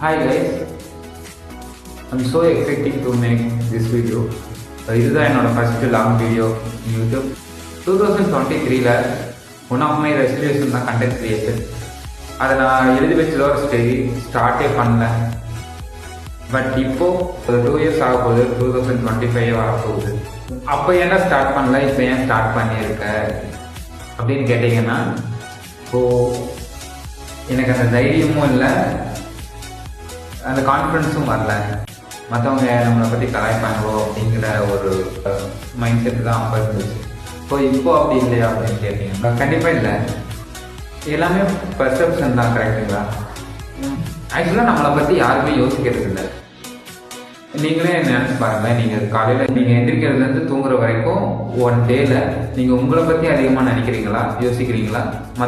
Hi guys, I'm so excited to make this video. இதுதான் என்னோட first long video YouTube. 2023ல one of my resolution தான் content creation. அதை நான் எழுதி வச்சதோட ஸ்டார்ட்டே பண்ணல. பட் இப்போ ஒரு 2 years ஆக போகுது, 2025 வரப்போகுது. அப்போ ஏன்னா ஸ்டார்ட் பண்ணல, இப்போ ஏன் ஸ்டார்ட் பண்ணியிருக்க அப்படின்னு கேட்டிங்கன்னா, எனக்கு அந்த தைரியமும் இல்லை, அந்த கான்ஃபிடன்ஸும் வரல. மற்றவங்க நம்மளை பற்றி கலாய்ப்பாங்களோ அப்படிங்கிற ஒரு மைண்ட் செட் தான் அப்போ இருந்துச்சு. இப்போ அப்படி இல்லையா அப்படின்னு கேட்டீங்கன்னா கண்டிப்பாக இல்லை. எல்லாமே பர்செப்ஷன் தான், கரெக்டுங்களா? ஆக்சுவலாக நம்மளை பற்றி யாருமே யோசிக்கிறது இல்லை. நீங்களே நினச்சி பாருங்கள், நீங்கள் காலையில் நீங்கள் எந்திரிக்கிறதுலேருந்து தூங்குற வரைக்கும் ஒன் டேல நீங்கள் உங்களை பற்றி அதிகமாக நினைக்கிறீங்களா, யோசிக்கிறீங்களா?